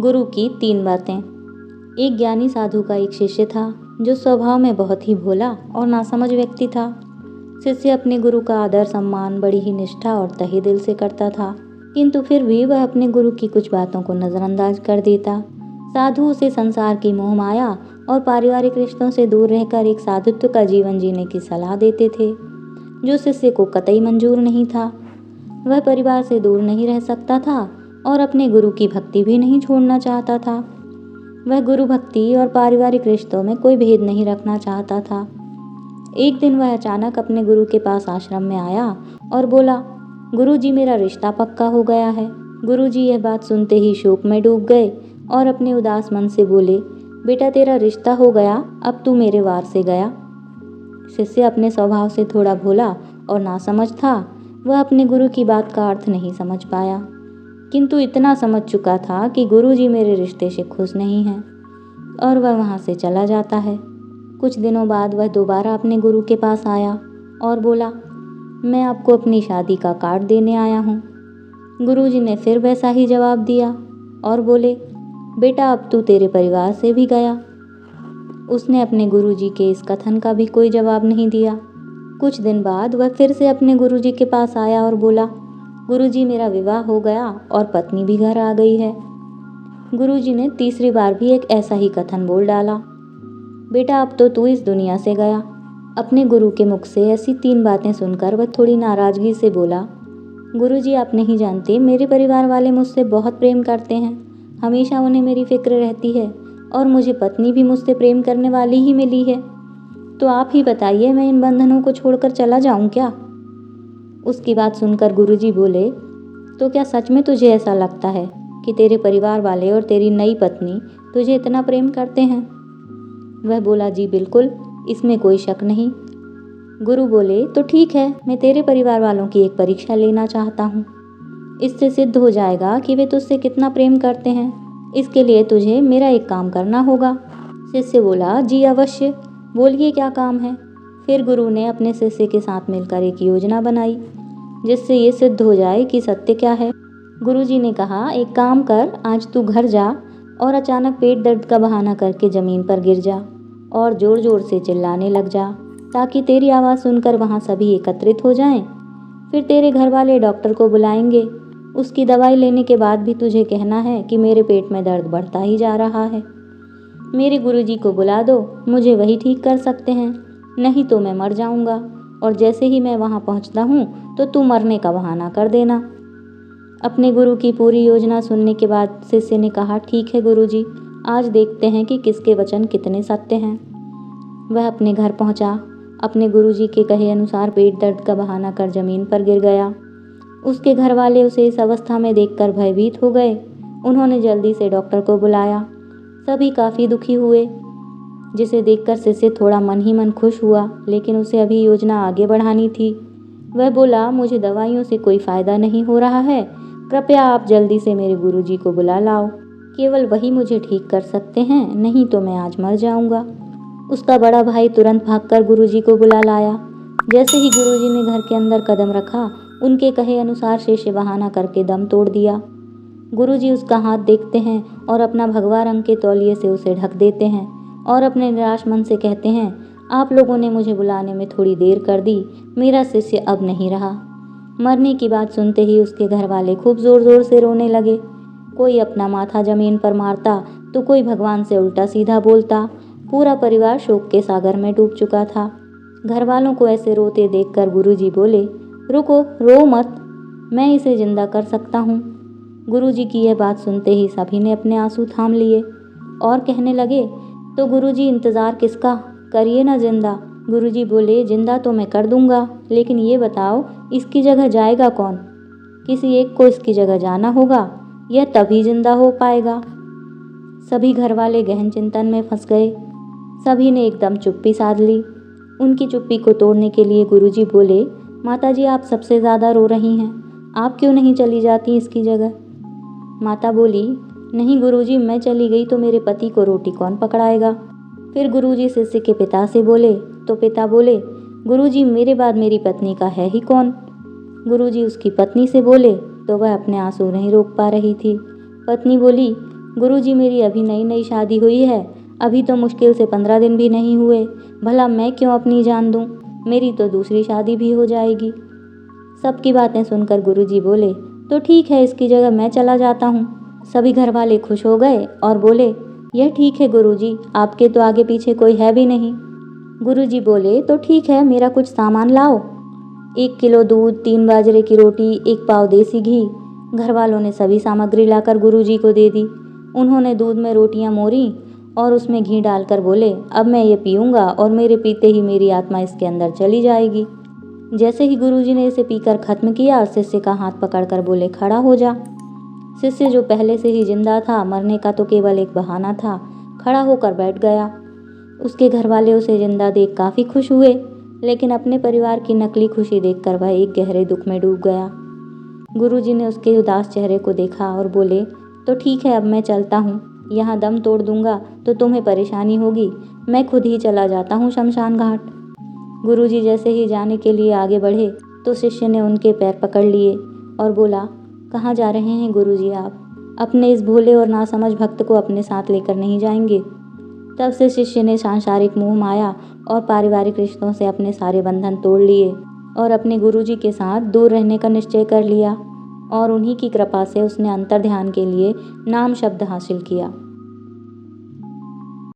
गुरु की 3 बातें। एक ज्ञानी साधु का एक शिष्य था जो स्वभाव में बहुत ही भोला और नासमझ व्यक्ति था। शिष्य अपने गुरु का आदर सम्मान बड़ी ही निष्ठा और तहे दिल से करता था, किंतु फिर भी वह अपने गुरु की कुछ बातों को नजरअंदाज कर देता। साधु उसे संसार की मोह माया और पारिवारिक रिश्तों से दूर रहकर एक साधुत्व का जीवन जीने की सलाह देते थे, जो शिष्य को कतई मंजूर नहीं था। वह परिवार से दूर नहीं रह सकता था और अपने गुरु की भक्ति भी नहीं छोड़ना चाहता था। वह गुरु भक्ति और पारिवारिक रिश्तों में कोई भेद नहीं रखना चाहता था। एक दिन वह अचानक अपने गुरु के पास आश्रम में आया और बोला, गुरुजी मेरा रिश्ता पक्का हो गया है। गुरुजी यह बात सुनते ही शोक में डूब गए और अपने उदास मन से बोले, बेटा तेरा रिश्ता हो गया, अब तू मेरे वार से गया। शिष्य अपने स्वभाव से थोड़ा भोला और नासमझ था। वह अपने गुरु की बात का अर्थ नहीं समझ पाया, किंतु इतना समझ चुका था कि गुरुजी मेरे रिश्ते से खुश नहीं हैं और वह वहाँ से चला जाता है। कुछ दिनों बाद वह दोबारा अपने गुरु के पास आया और बोला, मैं आपको अपनी शादी का कार्ड देने आया हूँ। गुरुजी ने फिर वैसा ही जवाब दिया और बोले, बेटा अब तू तेरे परिवार से भी गया। उसने अपने गुरुजी के इस कथन का भी कोई जवाब नहीं दिया। कुछ दिन बाद वह फिर से अपने गुरुजी के पास आया और बोला, गुरुजी मेरा विवाह हो गया और पत्नी भी घर आ गई है। गुरुजी ने तीसरी बार भी एक ऐसा ही कथन बोल डाला, बेटा अब तो तू इस दुनिया से गया। अपने गुरु के मुख से ऐसी 3 बातें सुनकर वह थोड़ी नाराजगी से बोला, गुरुजी आप नहीं जानते, मेरे परिवार वाले मुझसे बहुत प्रेम करते हैं। हमेशा उन्हें मेरी फिक्र रहती है और मुझे पत्नी भी मुझसे प्रेम करने वाली ही मिली है। तो आप ही बताइए, मैं इन बंधनों को छोड़कर चला जाऊं क्या? उसकी बात सुनकर गुरुजी बोले, तो क्या सच में तुझे ऐसा लगता है कि तेरे परिवार वाले और तेरी नई पत्नी तुझे इतना प्रेम करते हैं? वह बोला, जी बिल्कुल, इसमें कोई शक नहीं। गुरु बोले, तो ठीक है, मैं तेरे परिवार वालों की एक परीक्षा लेना चाहता हूँ। इससे सिद्ध हो जाएगा कि वे तुझसे कितना प्रेम करते हैं। इसके लिए तुझे मेरा एक काम करना होगा। शिष्य बोला, जी अवश्य, बोलिए क्या काम है। फिर गुरु ने अपने शिष्य के साथ मिलकर एक योजना बनाई जिससे ये सिद्ध हो जाए कि सत्य क्या है। गुरुजी ने कहा, एक काम कर, आज तू घर जा और अचानक पेट दर्द का बहाना करके ज़मीन पर गिर जा और ज़ोर ज़ोर से चिल्लाने लग जा, ताकि तेरी आवाज़ सुनकर वहाँ सभी एकत्रित हो जाएं। फिर तेरे घर वाले डॉक्टर को बुलाएंगे। उसकी दवाई लेने के बाद भी तुझे कहना है कि मेरे पेट में दर्द बढ़ता ही जा रहा है। मेरे गुरुजी को बुला दो, मुझे वही ठीक कर सकते हैं, नहीं तो मैं मर जाऊंगा। और जैसे ही मैं वहाँ पहुँचता हूँ तो तू मरने का बहाना कर देना। अपने गुरु की पूरी योजना सुनने के बाद शिष्य ने कहा, ठीक है गुरुजी, आज देखते हैं कि किसके वचन कितने सत्य हैं। वह अपने घर पहुँचा, अपने गुरुजी के कहे अनुसार पेट दर्द का बहाना कर जमीन पर गिर गया। उसके घर वाले उसे इस अवस्था में देखकर भयभीत हो गए। उन्होंने जल्दी से डॉक्टर को बुलाया। सभी काफ़ी दुखी हुए, जिसे देखकर शिष्य थोड़ा मन ही मन खुश हुआ, लेकिन उसे अभी योजना आगे बढ़ानी थी। वह बोला, मुझे दवाइयों से कोई फ़ायदा नहीं हो रहा है, कृपया आप जल्दी से मेरे गुरुजी को बुला लाओ। केवल वही मुझे ठीक कर सकते हैं, नहीं तो मैं आज मर जाऊंगा। उसका बड़ा भाई तुरंत भागकर गुरुजी को बुला लाया। जैसे ही गुरुजी ने घर के अंदर कदम रखा, उनके कहे अनुसार शिष्य बहाना करके दम तोड़ दिया। गुरुजी उसका हाथ देखते हैं और अपना भगवा रंग के तौलिए से उसे ढक देते हैं और अपने निराश मन से कहते हैं, आप लोगों ने मुझे बुलाने में थोड़ी देर कर दी, मेरा शिष्य अब नहीं रहा। मरने की बात सुनते ही उसके घर वाले खूब ज़ोर ज़ोर से रोने लगे। कोई अपना माथा जमीन पर मारता तो कोई भगवान से उल्टा सीधा बोलता। पूरा परिवार शोक के सागर में डूब चुका था। घर वालों को ऐसे रोते देखकर गुरुजी बोले, रुको, रो मत, मैं इसे जिंदा कर सकता हूँ। गुरुजी की यह बात सुनते ही सभी ने अपने आंसू थाम लिए और कहने लगे, तो गुरुजी इंतज़ार किसका, करिए ना जिंदा। गुरुजी बोले, जिंदा तो मैं कर दूंगा, लेकिन ये बताओ इसकी जगह जाएगा कौन? किसी एक को इसकी जगह जाना होगा, यह तभी जिंदा हो पाएगा। सभी घर वाले गहन चिंतन में फंस गए। सभी ने एकदम चुप्पी साध ली। उनकी चुप्पी को तोड़ने के लिए गुरुजी बोले, माताजी आप सबसे ज़्यादा रो रही हैं, आप क्यों नहीं चली जाती इसकी जगह? माता बोली, नहीं गुरुजी, मैं चली गई तो मेरे पति को रोटी कौन पकड़ाएगा? फिर गुरुजी शिष्य के पिता से बोले तो पिता बोले, गुरुजी मेरे बाद मेरी पत्नी का है ही कौन? गुरुजी उसकी पत्नी से बोले तो वह अपने आंसू नहीं रोक पा रही थी। पत्नी बोली, गुरुजी, मेरी अभी नई नई शादी हुई है, अभी तो मुश्किल से 15 दिन भी नहीं हुए, भला मैं क्यों अपनी जान दूँ? मेरी तो दूसरी शादी भी हो जाएगी। सबकी बातें सुनकर गुरुजी बोले, तो ठीक है, इसकी जगह मैं चला जाता हूँ। सभी घर वाले खुश हो गए और बोले, यह ठीक है गुरुजी, आपके तो आगे पीछे कोई है भी नहीं। गुरुजी बोले, तो ठीक है, मेरा कुछ सामान लाओ। 1 किलो दूध, 3 बाजरे की रोटी, 1 पाव देसी घी। घर वालों ने सभी सामग्री लाकर गुरुजी को दे दी। उन्होंने दूध में रोटियां मोड़ी और उसमें घी डालकर बोले, अब मैं ये पीऊँगा और मेरे पीते ही मेरी आत्मा इसके अंदर चली जाएगी। जैसे ही गुरुजी ने इसे पीकर खत्म किया, शिष्य का हाथ पकड़कर बोले, खड़ा हो जा। शिष्य, जो पहले से ही जिंदा था, मरने का तो केवल एक बहाना था, खड़ा होकर बैठ गया। उसके घर वाले उसे जिंदा देख काफ़ी खुश हुए, लेकिन अपने परिवार की नकली खुशी देखकर वह एक गहरे दुख में डूब गया। गुरुजी ने उसके उदास चेहरे को देखा और बोले, तो ठीक है, अब मैं चलता हूँ। यहाँ दम तोड़ दूंगा तो तुम्हें परेशानी होगी, मैं खुद ही चला जाता हूँ शमशान घाट। गुरुजी जैसे ही जाने के लिए आगे बढ़े तो शिष्य ने उनके पैर पकड़ लिए और बोला, कहाँ जा रहे हैं गुरुजी आप? अपने इस भोले और नासमझ भक्त को अपने साथ लेकर नहीं जाएंगे? तब से शिष्य ने सांसारिक मोह माया और पारिवारिक रिश्तों से अपने सारे बंधन तोड़ लिए और अपने गुरुजी के साथ दूर रहने का निश्चय कर लिया, और उन्हीं की कृपा से उसने अंतर ध्यान के लिए नाम शब्द हासिल किया।